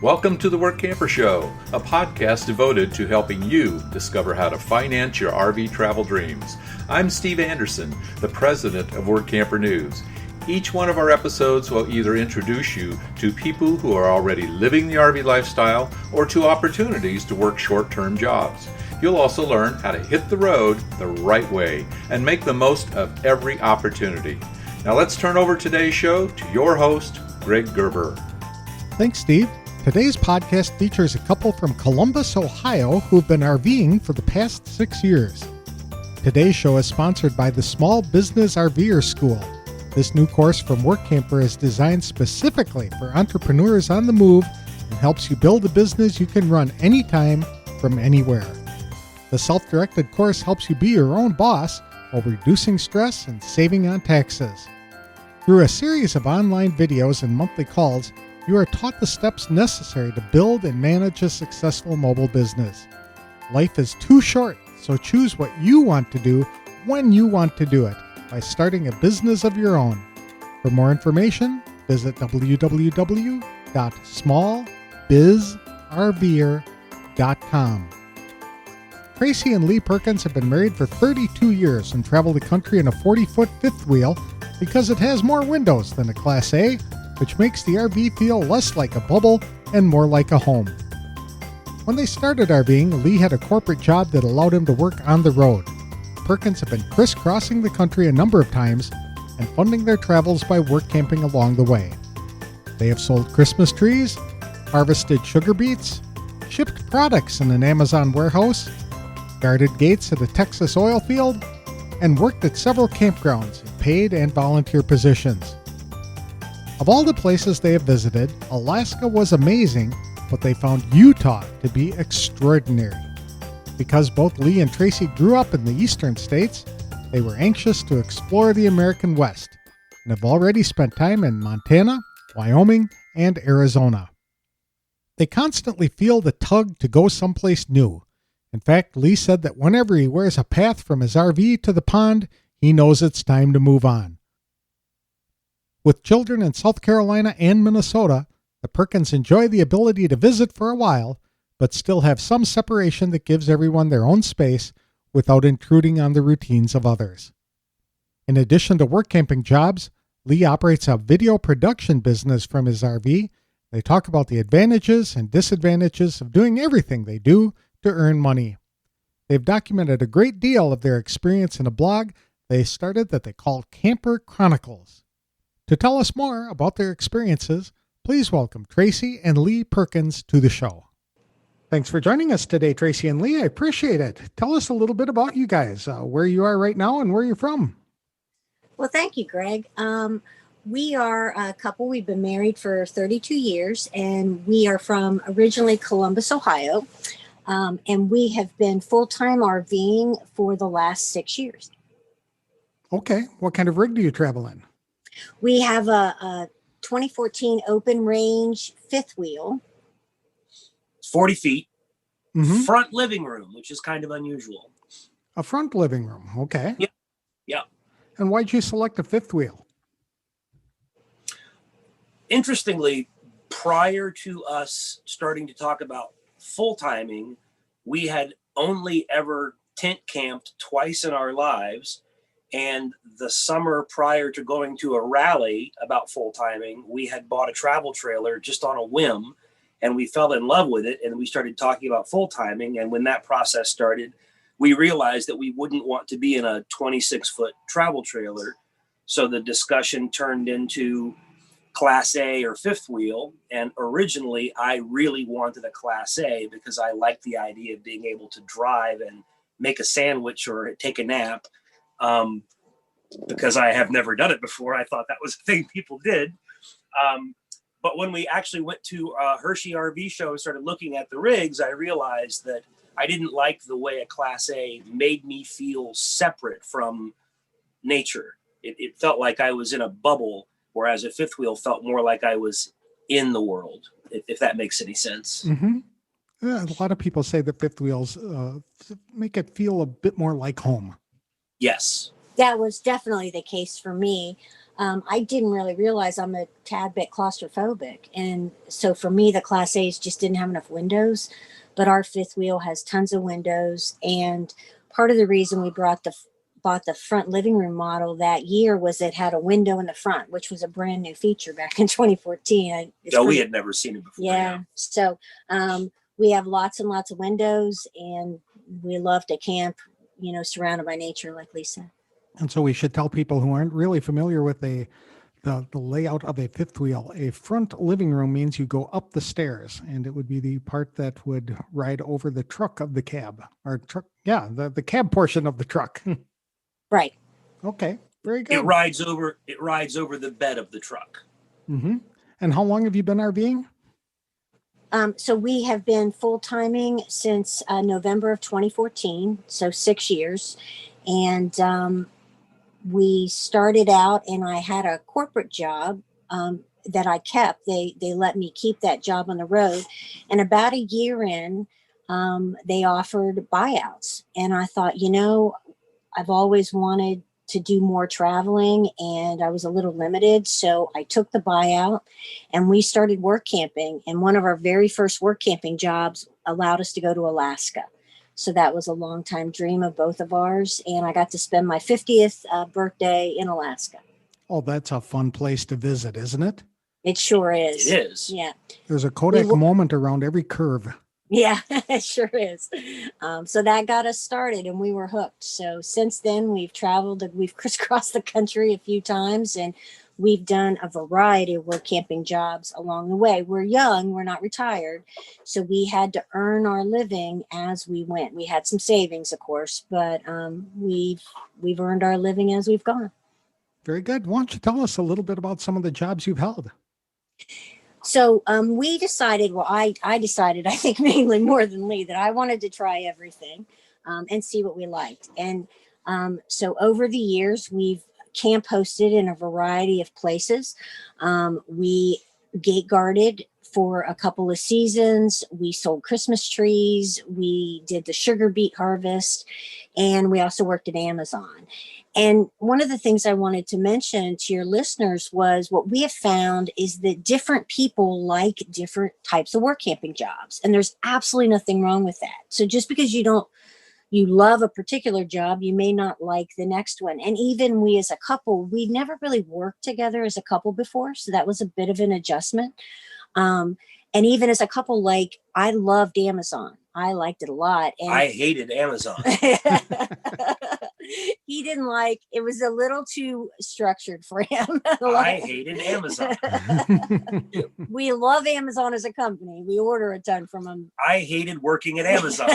Welcome to the Workamper Show, a podcast devoted to helping you discover how to finance your RV travel dreams. I'm Steve Anderson, the president of Workamper News. Each one of our episodes will either introduce you to people who are already living the RV lifestyle or to opportunities to work short-term jobs. You'll also learn how to hit the road the right way and make the most of every opportunity. Now let's turn over today's show to your host, Greg Gerber. Thanks, Steve. Today's podcast features a couple from Columbus, Ohio, who've been RVing for the past 6 years. Today's show is sponsored by the Small Business RVer School. This new course from Workamper is designed specifically for entrepreneurs on the move and helps you build a business you can run anytime from anywhere. The self-directed course helps you be your own boss while reducing stress and saving on taxes. Through a series of online videos and monthly calls, you are taught the steps necessary to build and manage a successful mobile business. Life is too short, so choose what you want to do when you want to do it by starting a business of your own. For more information, visit www.smallbizrver.com. Tracy and Lee Perkins have been married for 32 years and travel the country in a 40-foot fifth wheel because it has more windows than a Class A, which makes the RV feel less like a bubble and more like a home. When they started RVing, Lee had a corporate job that allowed him to work on the road. Perkins have been crisscrossing the country a number of times and funding their travels by work camping along the way. They have sold Christmas trees, harvested sugar beets, shipped products in an Amazon warehouse, guarded gates at a Texas oil field, and worked at several campgrounds in paid and volunteer positions. Of all the places they have visited, Alaska was amazing, but they found Utah to be extraordinary. Because both Lee and Tracy grew up in the eastern states, they were anxious to explore the American West and have already spent time in Montana, Wyoming, and Arizona. They constantly feel the tug to go someplace new. In fact, Lee said that whenever he wears a path from his RV to the pond, he knows it's time to move on. With children in South Carolina and Minnesota, the Perkins enjoy the ability to visit for a while, but still have some separation that gives everyone their own space without intruding on the routines of others. In addition to work camping jobs, Lee operates a video production business from his RV. They talk about the advantages and disadvantages of doing everything they do to earn money. They've documented a great deal of their experience in a blog they started that they call Camper Chronicles. To tell us more about their experiences, please welcome Tracy and Lee Perkins to the show. Thanks for joining us today, Tracy and Lee. I appreciate it. Tell us a little bit about you guys, where you are right now and where you're from. Well, thank you, Greg. We are a couple. We've been married for 32 years, and we are from originally Columbus, Ohio. And we have been full-time RVing for the last 6 years. Okay. What kind of rig do you travel in? We have a 2014 open range fifth wheel. 40 feet, front living room, which is kind of unusual. A front living room. Okay. Yeah. And why'd you select a fifth wheel? Interestingly, prior to us starting to talk about full timing, we had only ever tent camped twice in our lives. And the summer prior to going to a rally about full timing, we had bought a travel trailer just on a whim, and we fell in love with it. And we started talking about full timing. And when that process started, we realized that we wouldn't want to be in a 26-foot travel trailer. So the discussion turned into Class A or fifth wheel. And originally, I really wanted a Class A because I liked the idea of being able to drive and make a sandwich or take a nap. Because I have never done it before. I thought that was a thing people did. But when we actually went to Hershey RV show and started looking at the rigs, I realized that I didn't like the way a Class A made me feel separate from nature. It felt like I was in a bubble, whereas a fifth wheel felt more like I was in the world, if that makes any sense. Mm-hmm. Yeah, a lot of people say that fifth wheels make it feel a bit more like home. Yes. That was definitely the case for me. I didn't really realize I'm a tad bit claustrophobic. And so for me, the Class A's just didn't have enough windows, but our fifth wheel has tons of windows. And part of the reason we bought the front living room model that year was it had a window in the front, which was a brand new feature back in 2014. We had never seen it before. Yeah. So we have lots and lots of windows, and we love to camp, surrounded by nature, like Lisa. And so we should tell people who aren't really familiar with the layout of a fifth wheel. A front living room means you go up the stairs, and it would be the part that would ride over the truck of the cab, or truck. Yeah, the cab portion of the truck. Right. Okay. Very good. It rides over the bed of the truck. Mm-hmm. And how long have you been RVing? So we have been full-timing since November of 2014, so 6 years. And we started out, and I had a corporate job that I kept. They let me keep that job on the road. And about a year in, they offered buyouts. And I thought, I've always wanted to do more traveling, and I was a little limited. So I took the buyout, and we started work camping. And one of our very first work camping jobs allowed us to go to Alaska. So that was a long time dream of both of ours. And I got to spend my 50th birthday in Alaska. Oh, that's a fun place to visit, isn't it? It sure is. It is. Yeah. There's a Kodak moment around every curve. Yeah, it sure is. So that got us started, and we were hooked. So since then, we've traveled, we've crisscrossed the country a few times, and we've done a variety of work camping jobs along the way. We're young, we're not retired, so we had to earn our living as we went. We had some savings, of course, but we've earned our living as we've gone. Very good. Why don't you tell us a little bit about some of the jobs you've held? So we decided, I decided, I think mainly more than Lee, that I wanted to try everything and see what we liked. And so over the years, we've camp hosted in a variety of places. We gate guarded for a couple of seasons. We sold Christmas trees. We did the sugar beet harvest, and we also worked at Amazon. And one of the things I wanted to mention to your listeners was what we have found is that different people like different types of work camping jobs. And there's absolutely nothing wrong with that. So just because you love a particular job, you may not like the next one. And even we as a couple, we never really worked together as a couple before. So that was a bit of an adjustment. And even as a couple, I loved Amazon. I liked it a lot. And I hated Amazon. He didn't like it. Was a little too structured for him. I hated Amazon. We love Amazon as a company. We order a ton from them. I hated working at Amazon.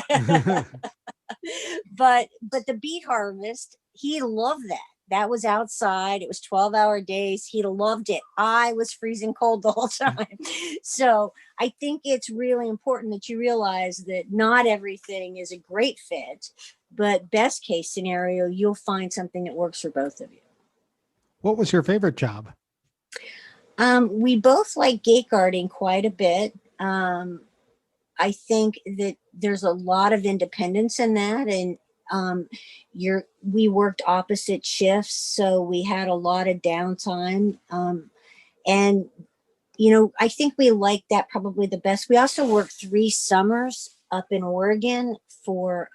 But the beet harvest, he loved that. That was outside. It was 12-hour days. He loved it. I was freezing cold the whole time. So I think it's really important that you realize that not everything is a great fit, but best case scenario, you'll find something that works for both of you. What was your favorite job? We both like gate guarding quite a bit. I think that there's a lot of independence in that, and we worked opposite shifts, so we had a lot of downtime. And I think we liked that probably the best. We also worked 3 summers up in Oregon for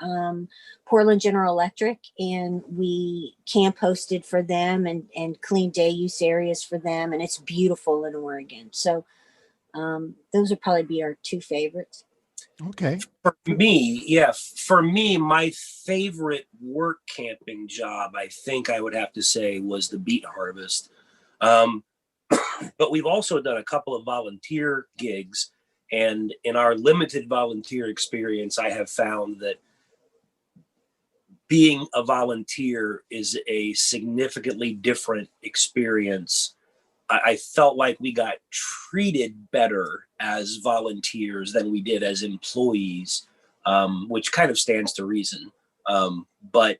Portland General Electric, and we camp hosted for them and cleaned day use areas for them, and it's beautiful in Oregon. So those would probably be our 2 favorites. Okay. For me, my favorite work camping job, I think I would have to say, was the beet harvest. But we've also done a couple of volunteer gigs. And in our limited volunteer experience, I have found that being a volunteer is a significantly different experience. I felt like we got treated better as volunteers than we did as employees, which kind of stands to reason. But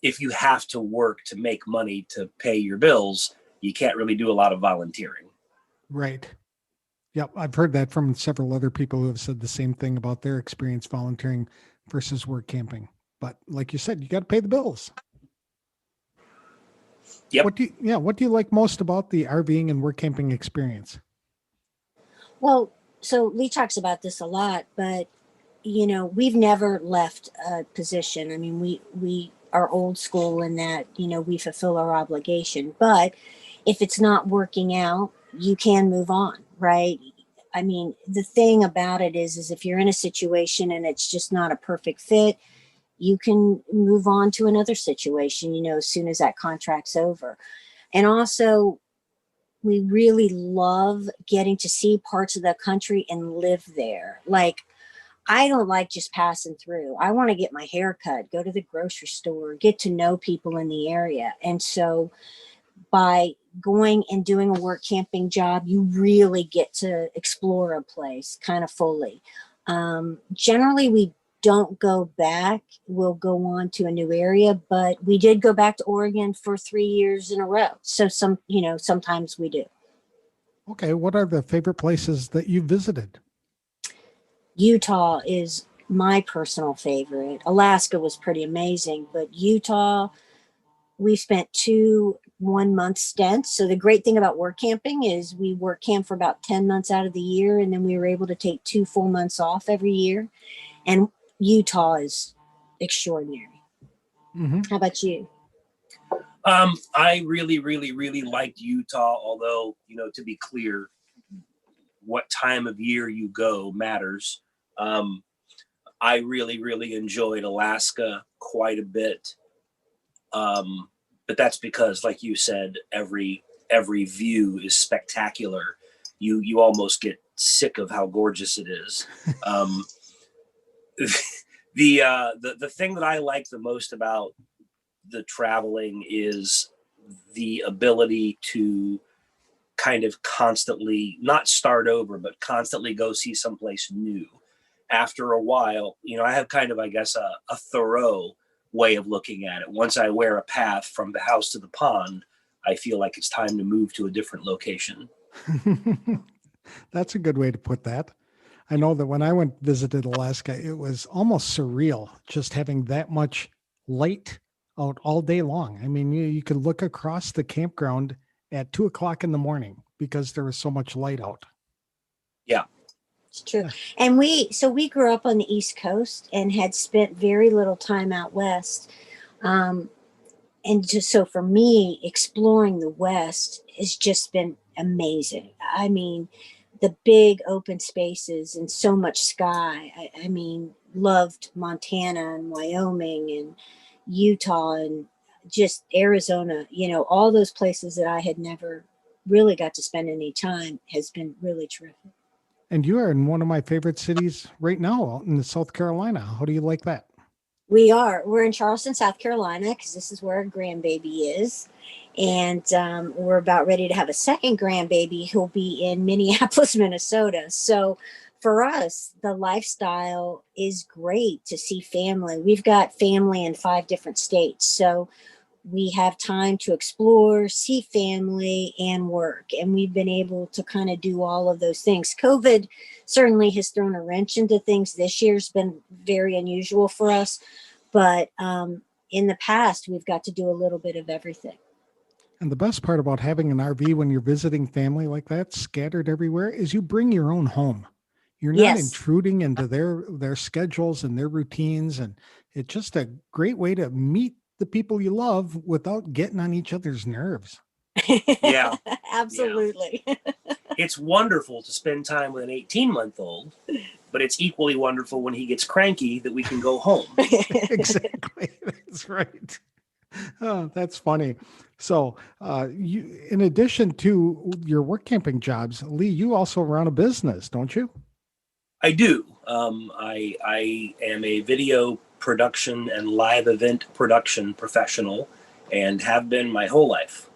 if you have to work to make money to pay your bills, you can't really do a lot of volunteering. Right. Yep. I've heard that from several other people who have said the same thing about their experience volunteering versus work camping. But like you said, you got to pay the bills. Yep. What do you like most about the RVing and work camping experience? Well, so Lee talks about this a lot, but we've never left a position. I mean, we are old school in that, we fulfill our obligation, but if it's not working out, you can move on, right? I mean, the thing about it is if you're in a situation and it's just not a perfect fit, you can move on to another situation, as soon as that contract's over. And also, we really love getting to see parts of the country and live there. Like, I don't like just passing through. I want to get my hair cut, go to the grocery store, get to know people in the area. And so by going and doing a work camping job, you really get to explore a place kind of fully. Generally, we don't go back. We'll go on to a new area, but we did go back to Oregon for 3 years in a row. So sometimes we do. Okay. What are the favorite places that you visited? Utah is my personal favorite. Alaska was pretty amazing, but Utah, we spent 2 1-month stints. So the great thing about work camping is we work camp for about 10 months out of the year, and then we were able to take 2 full months off every year. And Utah is extraordinary. Mm-hmm. How about you? I really, really, really liked Utah, although, to be clear, what time of year you go matters. I really, really enjoyed Alaska quite a bit. But that's because, like you said, every view is spectacular. You almost get sick of how gorgeous it is. The thing that I like the most about the traveling is the ability to kind of constantly not start over, but constantly go see someplace new. After a while, I have kind of, I guess, a thorough way of looking at it. Once I wear a path from the house to the pond, I feel like it's time to move to a different location. That's a good way to put that. I know that when I visited Alaska, it was almost surreal just having that much light out all day long. I mean, you could look across the campground at 2 o'clock in the morning because there was so much light out. Yeah. It's true. And we grew up on the East Coast and had spent very little time out west. And just so for me, exploring the West has just been amazing. I mean, the big open spaces and so much sky. I mean, loved Montana and Wyoming and Utah and just Arizona, all those places that I had never really got to spend any time has been really terrific. And you are in one of my favorite cities right now, out in South Carolina. How do you like that? We're in Charleston, South Carolina, because this is where our grandbaby is. And we're about ready to have a second grandbaby who'll be in Minneapolis, Minnesota. So for us, the lifestyle is great to see family. We've got family in 5 different states. So we have time to explore, see family, and work. And we've been able to kind of do all of those things. COVID certainly has thrown a wrench into things. This year's been very unusual for us. But in the past, we've got to do a little bit of everything. And the best part about having an RV when you're visiting family like that, scattered everywhere, is you bring your own home. You're not intruding into their schedules and their routines. And it's just a great way to meet the people you love without getting on each other's nerves. Yeah. Absolutely. Yeah. It's wonderful to spend time with an 18-month-old, but it's equally wonderful when he gets cranky that we can go home. Exactly. That's right. Oh, that's funny. So you, in addition to your work camping jobs, Lee, you also run a business, don't you? I do. I am a video production and live event production professional and have been my whole life.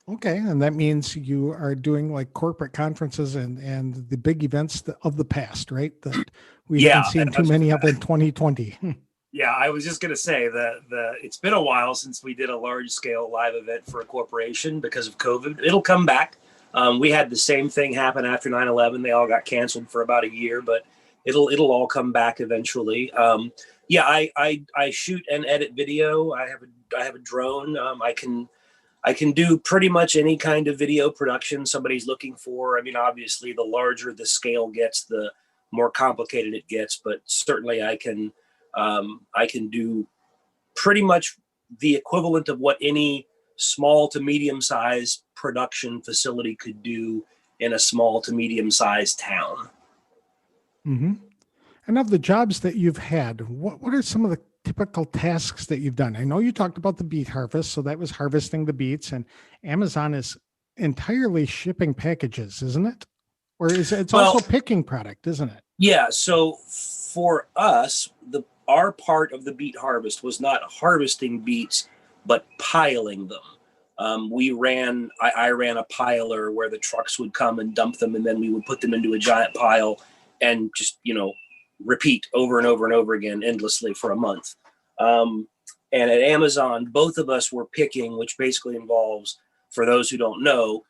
Okay. And that means you are doing like corporate conferences and the big events of the past, right? That we haven't seen too many of in 2020. Yeah, I was just going to say that it's been a while since we did a large scale live event for a corporation because of COVID. It'll come back. We had the same thing happen after 9/11. They all got canceled for about a year, but it'll all come back eventually. I shoot and edit video. I have a drone. I can do pretty much any kind of video production somebody's looking for. I mean, obviously, the larger the scale gets, the more complicated it gets. But certainly, I can do pretty much the equivalent of what any small to medium sized production facility could do in a small to medium sized town. Mm-hmm. And of the jobs that you've had, what are some of the typical tasks that you've done? I know you talked about the beet harvest, so that was harvesting the beets, and Amazon is entirely shipping packages, isn't it? Or is it, it's Well, also picking product, isn't it? yeah. So for us, our part of the beet harvest was not harvesting beets, but piling them. I ran a piler where the trucks would come and dump them, and then we would put them into a giant pile and just, repeat over and over and over again endlessly for a month. And at Amazon, both of us were picking, which basically involves, for those who don't know,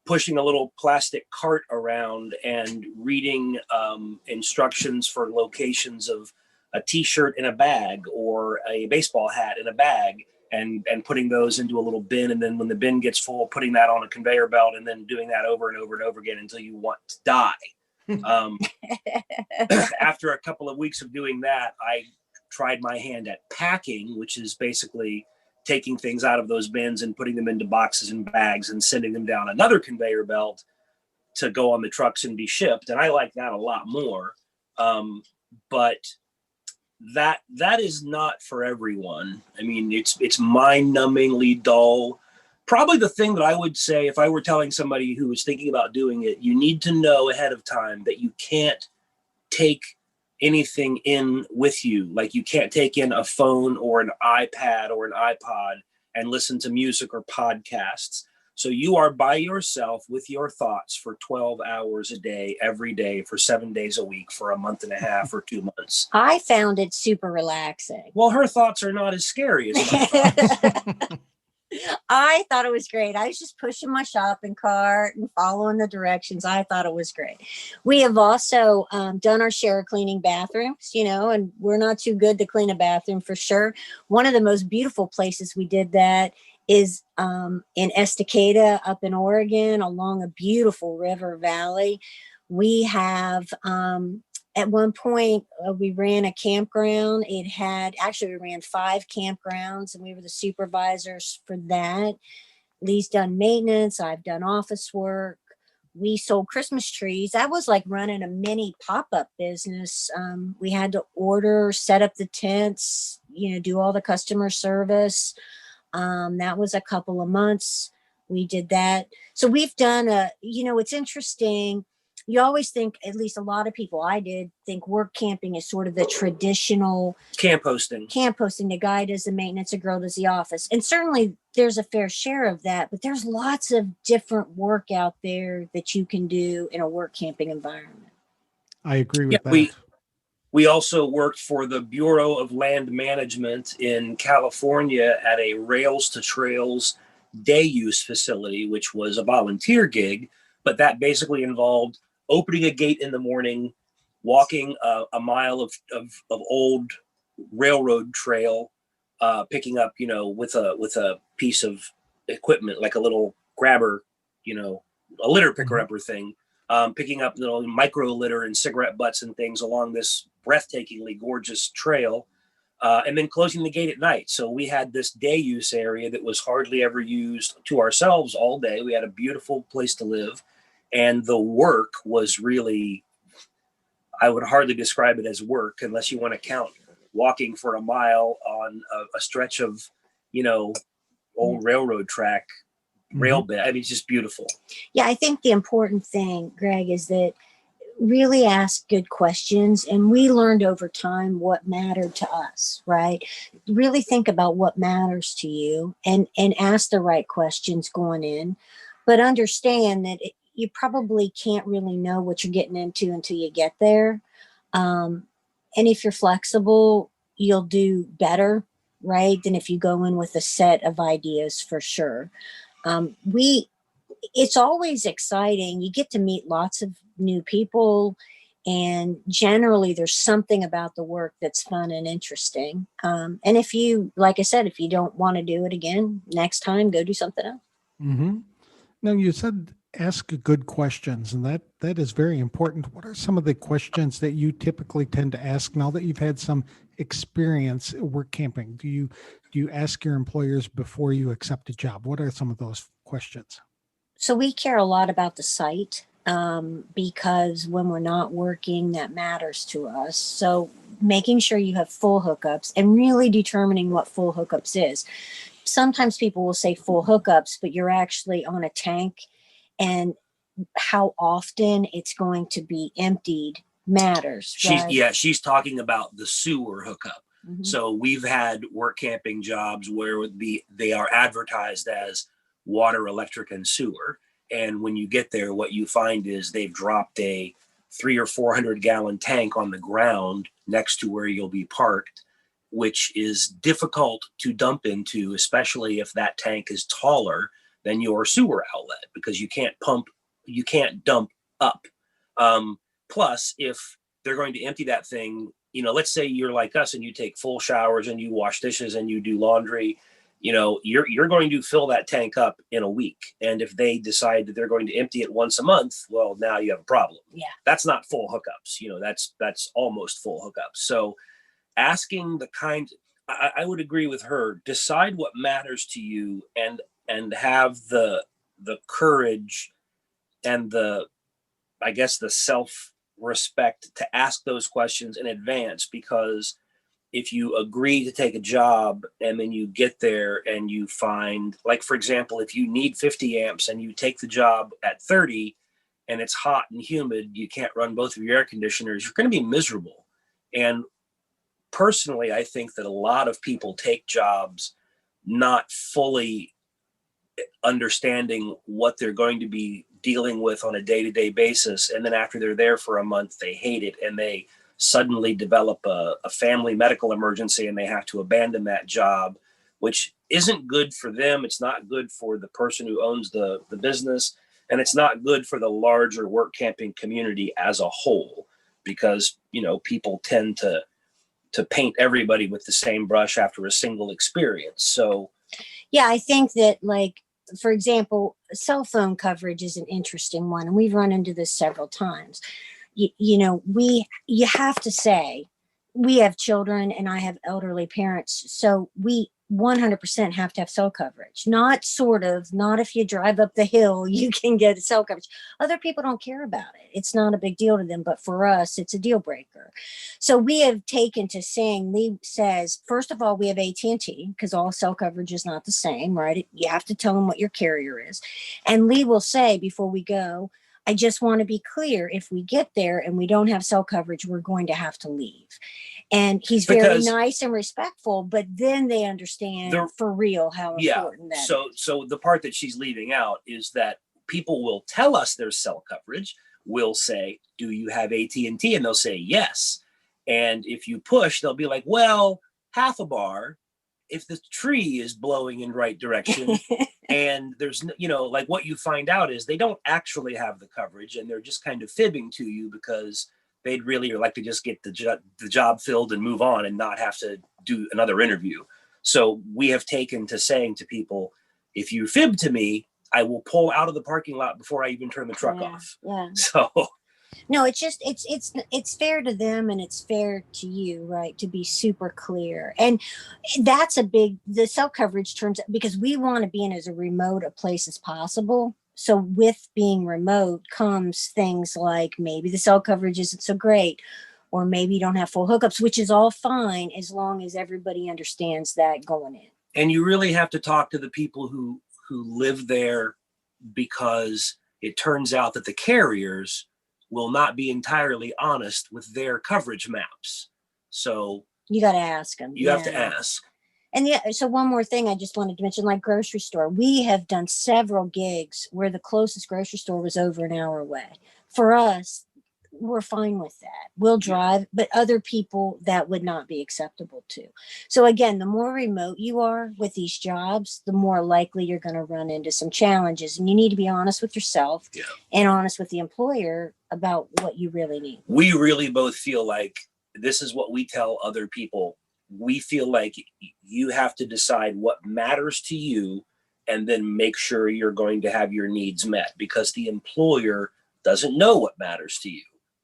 pushing a little plastic cart around and reading instructions for locations of a t-shirt in a bag or a baseball hat in a bag, and putting those into a little bin. And then when the bin gets full, putting that on a conveyor belt, and then doing that over and over and over again until you want to die. After a couple of weeks of doing that, I tried my hand at packing, which is basically taking things out of those bins and putting them into boxes and bags and sending them down another conveyor belt to go on the trucks and be shipped. And I like that a lot more. But that is not for everyone. I mean, it's mind-numbingly dull. Probably the thing that I would say, if I were telling somebody who was thinking about doing it, you need to know ahead of time that you can't take anything in with you. Like, you can't take in a phone or an iPad or an iPod and listen to music or podcasts. So you are by yourself with your thoughts for 12 hours a day, every day, for 7 days a week, for a month and a half or 2 months. I found it super relaxing. Well, her thoughts are not as scary as my thoughts. I thought it was great. I was just pushing my shopping cart and following the directions. I thought it was great. We have also done our share of cleaning bathrooms, and we're not too good to clean a bathroom for sure. One of the most beautiful places we did that is in Estacada up in Oregon, along a beautiful river valley. We have at one point, we ran a campground. We ran 5 campgrounds, and we were the supervisors for that. Lee's done maintenance. I've done office work. We sold Christmas trees. That was like running a mini pop-up business. We had to order, set up the tents, do all the customer service. That was a couple of months. We did that. So we've done it's interesting. You always think, at least a lot of people, I did think, work camping is sort of the traditional Camp hosting. The guy does the maintenance, the girl does the office. And certainly there's a fair share of that, but there's lots of different work out there that you can do in a work camping environment. I agree with that. We also worked for the Bureau of Land Management in California at a Rails to Trails day use facility, which was a volunteer gig, but that basically involved opening a gate in the morning, walking a mile of old railroad trail, picking up, with a piece of equipment, like a little grabber, a litter picker upper thing, picking up little micro litter and cigarette butts and things along this breathtakingly gorgeous trail, and then closing the gate at night. So we had this day use area that was hardly ever used to ourselves all day. We had a beautiful place to live. And the work was really, I would hardly describe it as work unless you want to count walking for a mile on a stretch of, old railroad track, rail bed. I mean, it's just beautiful. Yeah, I think the important thing, Greg, is that really ask good questions. And we learned over time what mattered to us, right? Really think about what matters to you and ask the right questions going in, but understand that you probably can't really know what you're getting into until you get there. And if you're flexible, you'll do better, right, than if you go in with a set of ideas, for sure. It's always exciting. You get to meet lots of new people. And generally there's something about the work that's fun and interesting. And if you, like I said, if you don't want to do it again, next time, go do something else. Mm-hmm. Now, you said ask good questions, and that is very important. What are some of the questions that you typically tend to ask now that you've had some experience work camping? Do you ask your employers before you accept a job? What are some of those questions? So we care a lot about the site, because when we're not working, that matters to us. So making sure you have full hookups and really determining what full hookups is. Sometimes people will say full hookups, but you're actually on a tank, and how often it's going to be emptied matters. Right? She's talking about the sewer hookup. Mhm. So we've had work camping jobs where they are advertised as water, electric, and sewer. And when you get there, what you find is they've dropped a 300 or 400 gallon tank on the ground next to where you'll be parked, which is difficult to dump into, especially if that tank is taller than your sewer outlet, because you can't dump up. Plus, if they're going to empty that thing, let's say you're like us and you take full showers and you wash dishes and you do laundry, you're going to fill that tank up in a week. And if they decide that they're going to empty it once a month, well, now you have a problem. Yeah. That's not full hookups. That's almost full hookups. So asking I would agree with her, decide what matters to you, and have the courage and the self-respect to ask those questions in advance. Because if you agree to take a job and then you get there and you find, like, for example, if you need 50 amps and you take the job at 30 and it's hot and humid, you can't run both of your air conditioners, you're going to be miserable. And personally, I think that a lot of people take jobs not fully understanding what they're going to be dealing with on a day-to-day basis. And then after they're there for a month, they hate it and they suddenly develop a family medical emergency and they have to abandon that job, which isn't good for them. It's not good for the person who owns the business. And it's not good for the larger work camping community as a whole, because, people tend to paint everybody with the same brush after a single experience. So, Yeah, I think that, like, for example, cell phone coverage is an interesting one, and we've run into this several times. You have to say, we have children and I have elderly parents, so we 100% have to have cell coverage. Not sort of, not if you drive up the hill, you can get cell coverage. Other people don't care about it. It's not a big deal to them, but for us, it's a deal breaker. So we have taken to saying, Lee says, first of all, we have AT&T because all cell coverage is not the same, right? You have to tell them what your carrier is. And Lee will say before we go, I just want to be clear, if we get there and we don't have cell coverage, we're going to have to leave. And he's very nice and respectful, but then they understand for real how important that is. So the part that she's leaving out is that people will tell us there's cell coverage. We'll say, do you have AT&T? And they'll say, yes. And if you push, they'll be like, well, half a bar if the tree is blowing in right direction. And there's, like, what you find out is they don't actually have the coverage and they're just kind of fibbing to you because they'd really like to just get the job filled and move on and not have to do another interview. So we have taken to saying to people, if you fib to me, I will pull out of the parking lot before I even turn the truck off. Yeah. So no, it's just, it's fair to them and it's fair to you, right? To be super clear. And that's the cell coverage turns, because we want to be in as remote a place as possible. So with being remote comes things like maybe the cell coverage isn't so great, or maybe you don't have full hookups, which is all fine as long as everybody understands that going in. And you really have to talk to the people who live there, because it turns out that the carriers will not be entirely honest with their coverage maps. So you got to ask them. You have to ask. And so one more thing I just wanted to mention, like grocery store, we have done several gigs where the closest grocery store was over an hour away. For us, we're fine with that. We'll drive, but other people that would not be acceptable to. So again, the more remote you are with these jobs, the more likely you're going to run into some challenges. And you need to be honest with yourself and honest with the employer about what you really need. We really both feel like this is what we tell other people. We feel like you have to decide what matters to you and then make sure you're going to have your needs met, because the employer doesn't know what matters to you.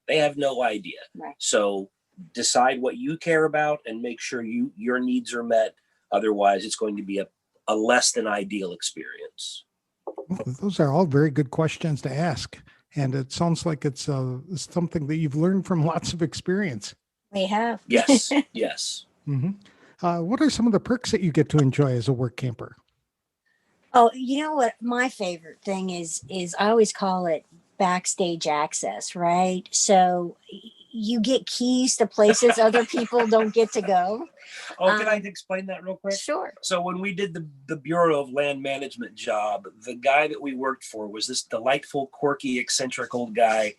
They have no idea. Right. So decide what you care about and make sure your needs are met. Otherwise, it's going to be a less than ideal experience. Well, those are all very good questions to ask. And it sounds like it's something that you've learned from lots of experience. We have. Yes, yes. Mm-hmm. What are some of the perks that you get to enjoy as a work camper? Oh, you know what? My favorite thing is I always call it backstage access, right? So you get keys to places other people don't get to go. Oh, can I explain that real quick? Sure. So when we did the Bureau of Land Management job, the guy that we worked for was this delightful, quirky, eccentric old guy.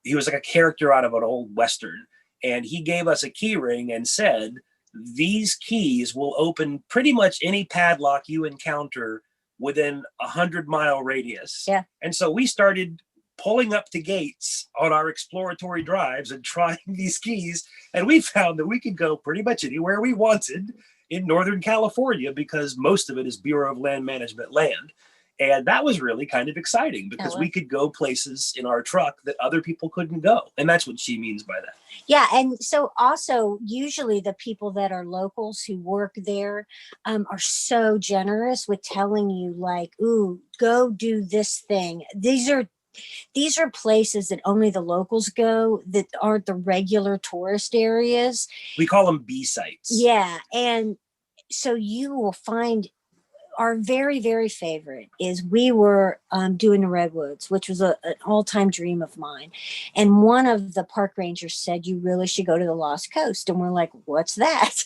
He was like a character out of an old Western. And he gave us a key ring and said, these keys will open pretty much any padlock you encounter within 100-mile radius. Yeah. And so we started pulling up to gates on our exploratory drives and trying these keys. And we found that we could go pretty much anywhere we wanted in Northern California, because most of it is Bureau of Land Management land. And that was really kind of exciting, because we could go places in our truck that other people couldn't go. And that's what she means by that. Yeah. And so also usually the people that are locals who work there are so generous with telling you like, ooh, go do this thing. These are places that only the locals go, that aren't the regular tourist areas. We call them B sites. Yeah. And so you will find our very, very favorite is we were doing the Redwoods, which was an all-time dream of mine. And one of the park rangers said, you really should go to the Lost Coast. And we're like, what's that?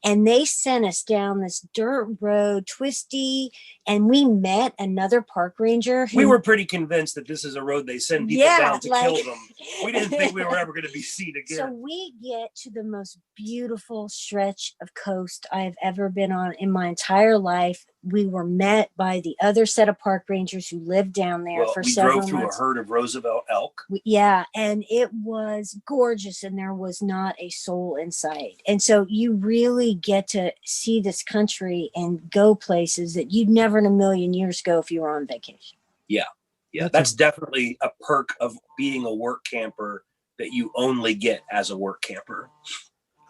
And they sent us down this dirt road, twisty, and we met another park ranger. We were pretty convinced that this is a road they send people down to kill them. We didn't think we were ever going to be seen again. So we get to the most beautiful stretch of coast I have ever been on in my entire life. We were met by the other set of park rangers who lived down there for several months. We drove through a herd of Roosevelt elk. Yeah, and it was gorgeous, and there was not a soul in sight. And so you really get to see this country and go places that you'd never in a million years go if you were on vacation. Yeah, that's definitely a perk of being a work camper that you only get as a work camper.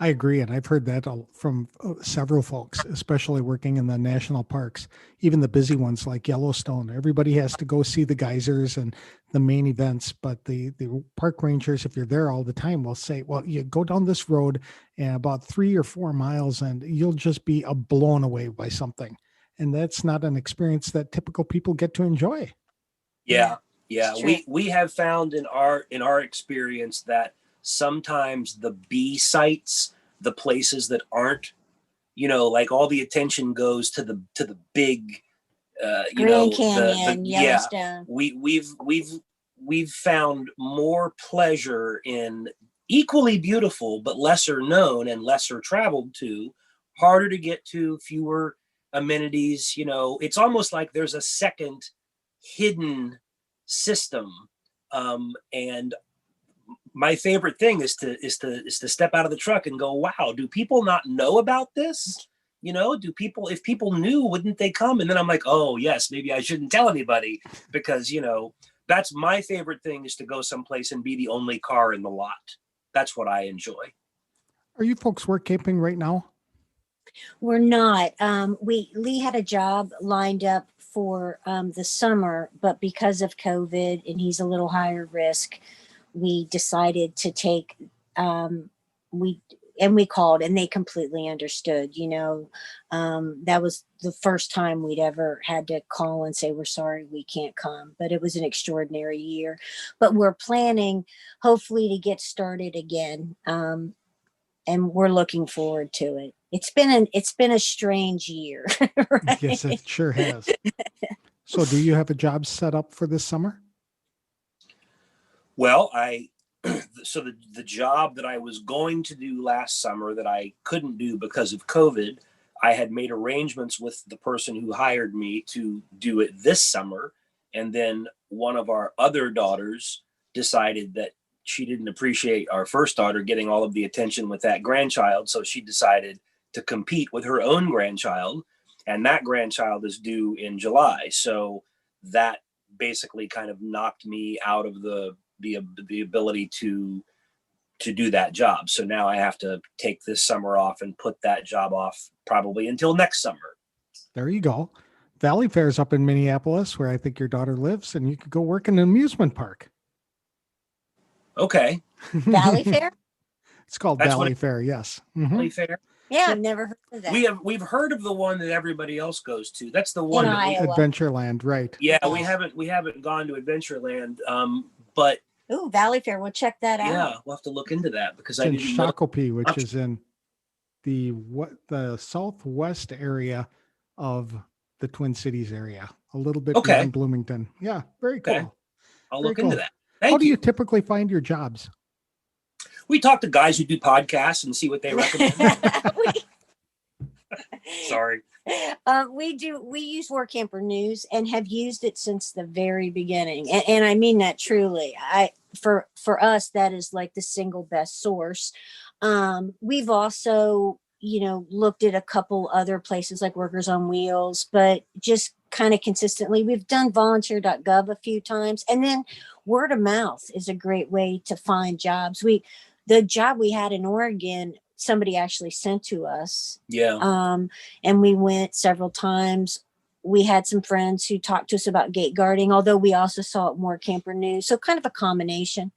I agree. And I've heard that from several folks, especially working in the national parks, even the busy ones like Yellowstone. Everybody has to go see the geysers and the main events. But the park rangers, if you're there all the time, will say, well, you go down this road and about 3 or 4 miles and you'll just be blown away by something. And that's not an experience that typical people get to enjoy. Yeah. We have found in our experience that sometimes the B sites, the places that aren't, like all the attention goes to the big, Grand Canyon, Yellowstone. We've found more pleasure in equally beautiful but lesser known and lesser traveled to, harder to get to, fewer amenities. It's almost like there's a second hidden system, and my favorite thing is to step out of the truck and go, wow, do people not know about this? If people knew, wouldn't they come? And then I'm like, oh yes, maybe I shouldn't tell anybody, because, that's my favorite thing, is to go someplace and be the only car in the lot. That's what I enjoy. Are you folks work camping right now? We're not. Lee had a job lined up for the summer, but because of COVID and he's a little higher risk, we decided to take, we called and they completely understood, that was the first time we'd ever had to call and say, we're sorry, we can't come, but it was an extraordinary year. But we're planning hopefully to get started again. And we're looking forward to it. It's been a strange year. Right? Yes, it sure has. So do you have a job set up for this summer? Well, so the job that I was going to do last summer that I couldn't do because of COVID, I had made arrangements with the person who hired me to do it this summer. And then one of our other daughters decided that she didn't appreciate our first daughter getting all of the attention with that grandchild. So she decided to compete with her own grandchild. And that grandchild is due in July. So that basically kind of knocked me out of the ability to do that job. So now I have to take this summer off and put that job off probably until next summer. There you go. Valley Fair's up in Minneapolis, where I think your daughter lives, and you could go work in an amusement park. Okay. Valley Fair? It's called Valley Fair, yes. Valley Fair? Yeah, I've never heard of that. We've heard of the one that everybody else goes to. That's the one that Adventureland, right? Yeah, we haven't gone to Adventureland, but ooh, Valley Fair. We'll check that out. Yeah, we'll have to look into that because it's I in didn't Shakopee, which is in the southwest area of the Twin Cities area, a little bit beyond Bloomington. Yeah, very cool. I'll look into that. How do you typically find your jobs? We talk to guys who do podcasts and see what they recommend. Sorry. We use Workamper News and have used it since the very beginning. And I mean that truly. For us, that is like the single best source. We've also, looked at a couple other places like Workers on Wheels, but just kind of consistently. We've done volunteer.gov a few times. And then word of mouth is a great way to find jobs. The job we had in Oregon, somebody actually sent to us. Yeah. And we went several times. We had some friends who talked to us about gate guarding, although we also saw it more Camper News. So kind of a combination.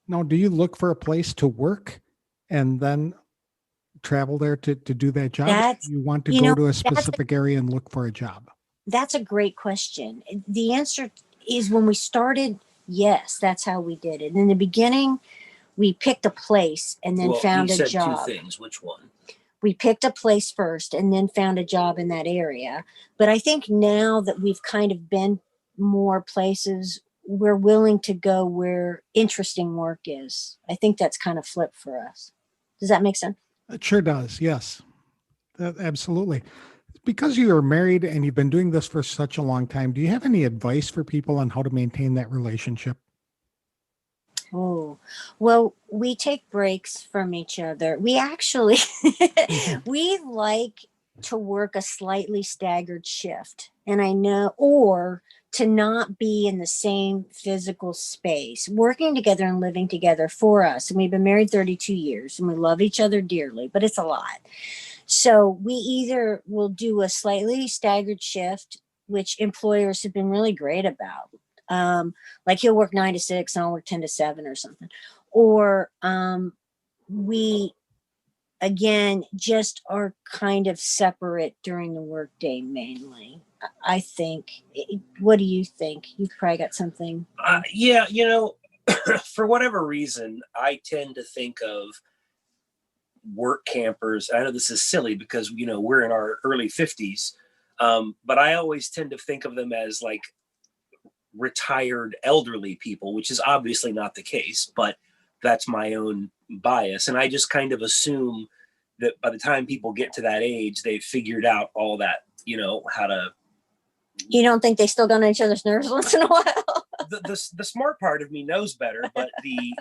Now, do you look for a place to work and then travel there to do that job? You want to go to a specific area and look for a job? That's a great question. The answer is when we started, yes, that's how we did it. In the beginning, we picked a place and then found a job. 2 things. Which one? We picked a place first and then found a job in that area. But I think now that we've kind of been more places, we're willing to go where interesting work is. I think that's kind of flipped for us. Does that make sense? It sure does. Yes, absolutely. Because you are married and you've been doing this for such a long time, do you have any advice for people on how to maintain that relationship? Oh, well, we take breaks from each other. We actually, we like to work a slightly staggered shift. And I know, or to not be in the same physical space, working together and living together for us. And we've been married 32 years and we love each other dearly, but it's a lot. So we either will do a slightly staggered shift, which employers have been really great about. Like he'll work 9 to 6 and I'll work 10 to 7 or something. Or we, again, just are kind of separate during the workday mainly. I think. What do you think? You've probably got something. Yeah, for whatever reason, I tend to think of work campers. I know this is silly because, we're in our early 50s, but I always tend to think of them as like retired elderly people, which is obviously not the case, but that's my own bias. And I just kind of assume that by the time people get to that age, they've figured out all that, how to. You don't think they still got on each other's nerves once in a while? the smart part of me knows better, but the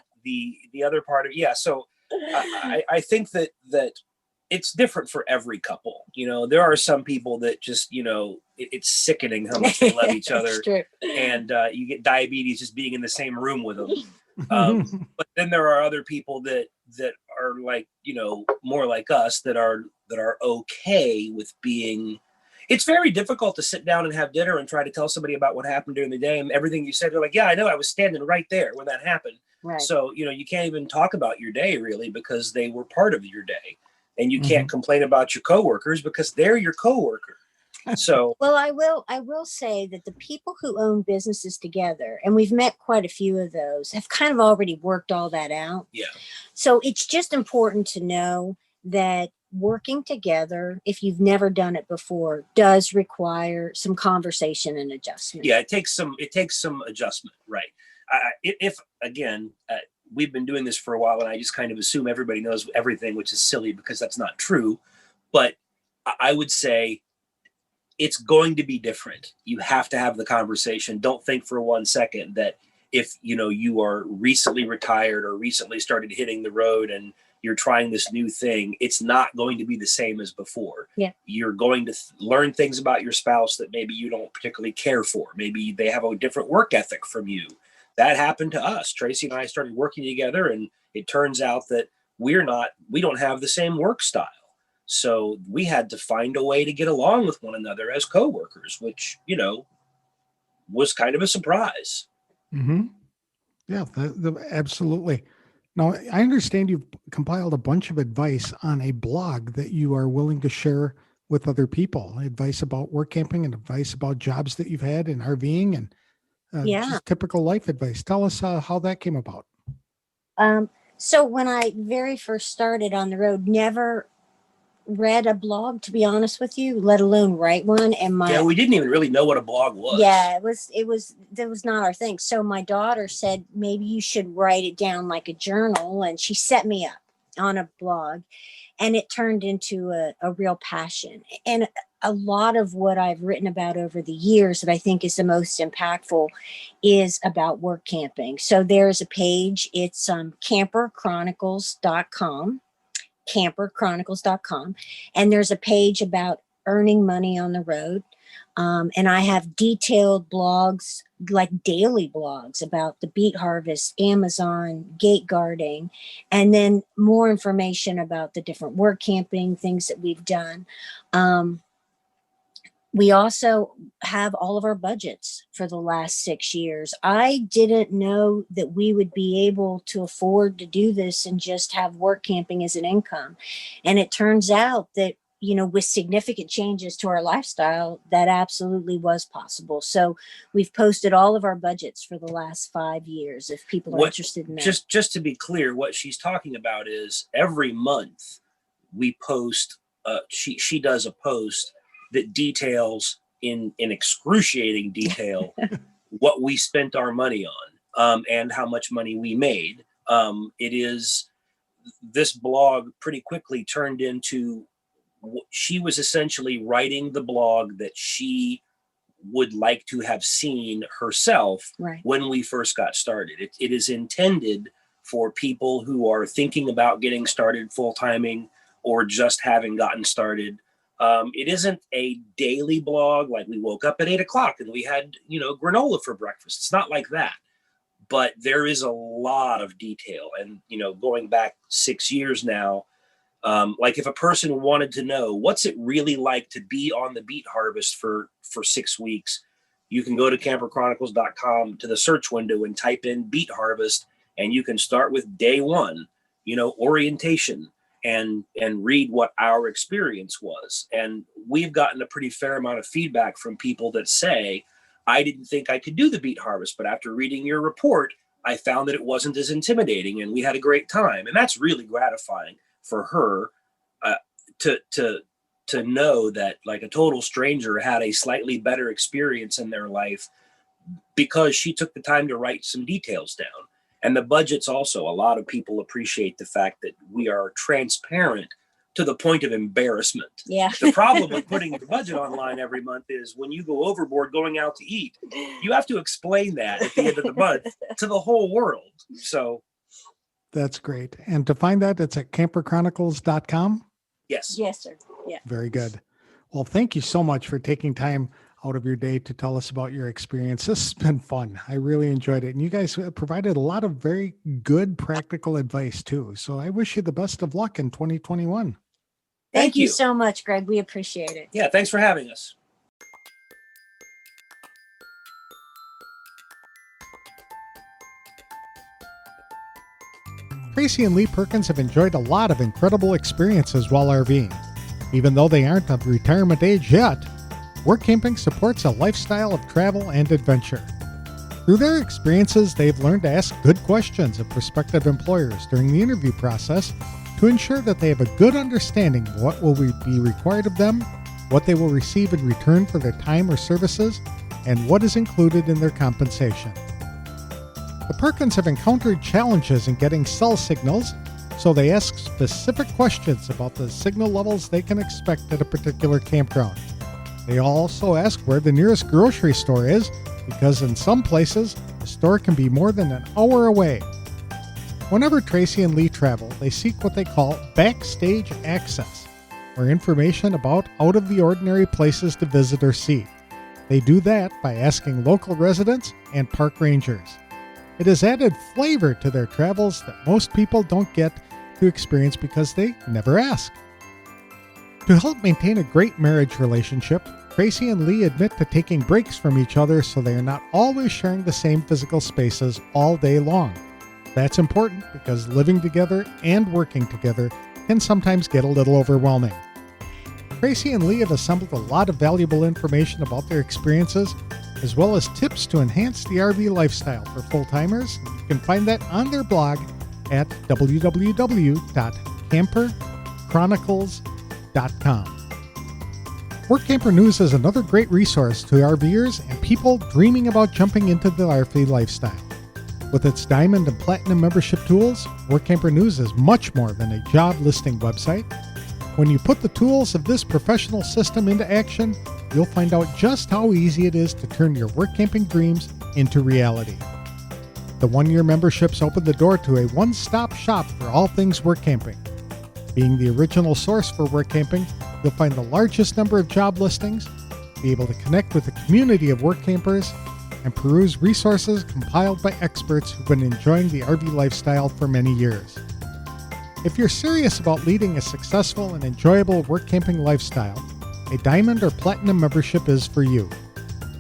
other part of, yeah. So I think that it's different for every couple. There are some people that just, it's sickening how much they love each other. And you get diabetes just being in the same room with them. But then there are other people that are like, more like us that are okay with being. It's very difficult to sit down and have dinner and try to tell somebody about what happened during the day, and everything you said, they're like, yeah, I know, I was standing right there when that happened. Right. So, you can't even talk about your day really because they were part of your day. And you can't complain about your coworkers because they're your coworker. So, well, I will say that the people who own businesses together, and we've met quite a few of those, have kind of already worked all that out. Yeah. So it's just important to know that working together, if you've never done it before, does require some conversation and adjustment. Yeah, it takes some adjustment, right? if again, we've been doing this for a while, and I just kind of assume everybody knows everything, which is silly because that's not true. But I would say it's going to be different. You have to have the conversation. Don't think for 1 second that if you are recently retired or recently started hitting the road and you're trying this new thing, it's not going to be the same as before. Yeah. You're going to learn things about your spouse that maybe you don't particularly care for. Maybe they have a different work ethic from you. That happened to us. Tracy and I started working together, and it turns out that we don't have the same work style. So we had to find a way to get along with one another as coworkers, which, was kind of a surprise. Mm-hmm. Yeah, absolutely. Now, I understand you've compiled a bunch of advice on a blog that you are willing to share with other people. Advice about work camping and advice about jobs that you've had in RVing and just typical life advice. Tell us how that came about. So when I very first started on the road, never read a blog, to be honest with you, let alone write one. And we didn't even really know what a blog was. Yeah, that was not our thing. So my daughter said, maybe you should write it down like a journal. And she set me up on a blog, and it turned into a real passion. And a lot of what I've written about over the years that I think is the most impactful is about work camping. So there's a page, it's camperchronicles.com. camperchronicles.com, and there's a page about earning money on the road, and I have detailed blogs, like daily blogs, about the beet harvest, Amazon, gate guarding, and then more information about the different work camping things that we've done. We also have all of our budgets for the last 6 years. I didn't know that we would be able to afford to do this and just have work camping as an income. And it turns out that, with significant changes to our lifestyle, that absolutely was possible. So we've posted all of our budgets for the last 5 years, if people are interested in that. Just to be clear, what she's talking about is every month we post, she does a post that details in excruciating detail what we spent our money on, and how much money we made. This blog pretty quickly turned into, she was essentially writing the blog that she would like to have seen herself when we first got started. It is intended for people who are thinking about getting started full-timing or just having gotten started. It isn't a daily blog like we woke up at 8:00 and we had, granola for breakfast. It's not like that, but there is a lot of detail. And, going back 6 years now, like if a person wanted to know what's it really like to be on the beet harvest for 6 weeks, you can go to camperchronicles.com to the search window and type in beet harvest, and you can start with day one, orientation, and read what our experience was. And we've gotten a pretty fair amount of feedback from people that say, I didn't think I could do the beet harvest, but after reading your report, I found that it wasn't as intimidating and we had a great time. And that's really gratifying for her, to know that like a total stranger had a slightly better experience in their life because she took the time to write some details down. And the budgets also, a lot of people appreciate the fact that we are transparent to the point of embarrassment. Yeah. The problem with putting your budget online every month is when you go overboard going out to eat, you have to explain that at the end of the month to the whole world. So that's great. And to find that, it's at camperchronicles.com? Yes. Yes, sir. Yeah. Very good. Well, thank you so much for taking time out of your day to tell us about your experience. This has been fun. I really enjoyed it. And you guys provided a lot of very good practical advice too. So I wish you the best of luck in 2021. Thank you so much, Greg. We appreciate it. Yeah. Thanks for having us. Tracy and Lee Perkins have enjoyed a lot of incredible experiences while RVing. Even though they aren't of retirement age yet, work camping supports a lifestyle of travel and adventure. Through their experiences, they've learned to ask good questions of prospective employers during the interview process to ensure that they have a good understanding of what will be required of them, what they will receive in return for their time or services, and what is included in their compensation. The Perkins have encountered challenges in getting cell signals, so they ask specific questions about the signal levels they can expect at a particular campground. They also ask where the nearest grocery store is, because in some places, the store can be more than an hour away. Whenever Tracy and Lee travel, they seek what they call backstage access, or information about out-of-the-ordinary places to visit or see. They do that by asking local residents and park rangers. It has added flavor to their travels that most people don't get to experience because they never ask. To help maintain a great marriage relationship, Tracy and Lee admit to taking breaks from each other so they are not always sharing the same physical spaces all day long. That's important because living together and working together can sometimes get a little overwhelming. Tracy and Lee have assembled a lot of valuable information about their experiences, as well as tips to enhance the RV lifestyle for full-timers. You can find that on their blog at www.camperchronicles.com. Workamper News is another great resource to RVers and people dreaming about jumping into the RV lifestyle. With its Diamond and Platinum membership tools, Workamper News is much more than a job listing website. When you put the tools of this professional system into action, you'll find out just how easy it is to turn your work camping dreams into reality. The one-year memberships open the door to a one-stop shop for all things work camping. Being the original source for work camping, you'll find the largest number of job listings, be able to connect with a community of work campers, and peruse resources compiled by experts who've been enjoying the RV lifestyle for many years. If you're serious about leading a successful and enjoyable work camping lifestyle, a Diamond or Platinum membership is for you.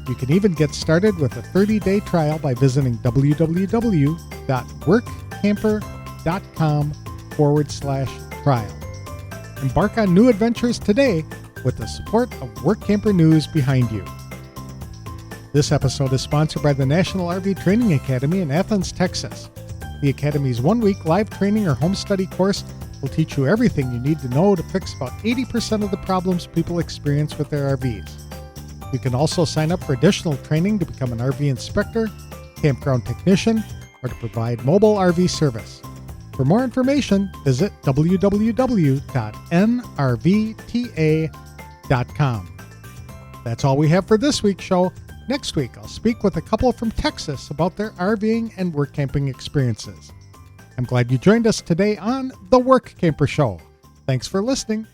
You can even get started with a 30-day trial by visiting www.workamper.com/trial. Embark on new adventures today with the support of Workamper News behind you. This episode is sponsored by the National RV Training Academy in Athens, Texas. The Academy's one-week live training or home study course will teach you everything you need to know to fix about 80% of the problems people experience with their RVs. You can also sign up for additional training to become an RV inspector, campground technician, or to provide mobile RV service. For more information, visit www.nrvta.com. That's all we have for this week's show. Next week, I'll speak with a couple from Texas about their RVing and work camping experiences. I'm glad you joined us today on The Workamper Show. Thanks for listening.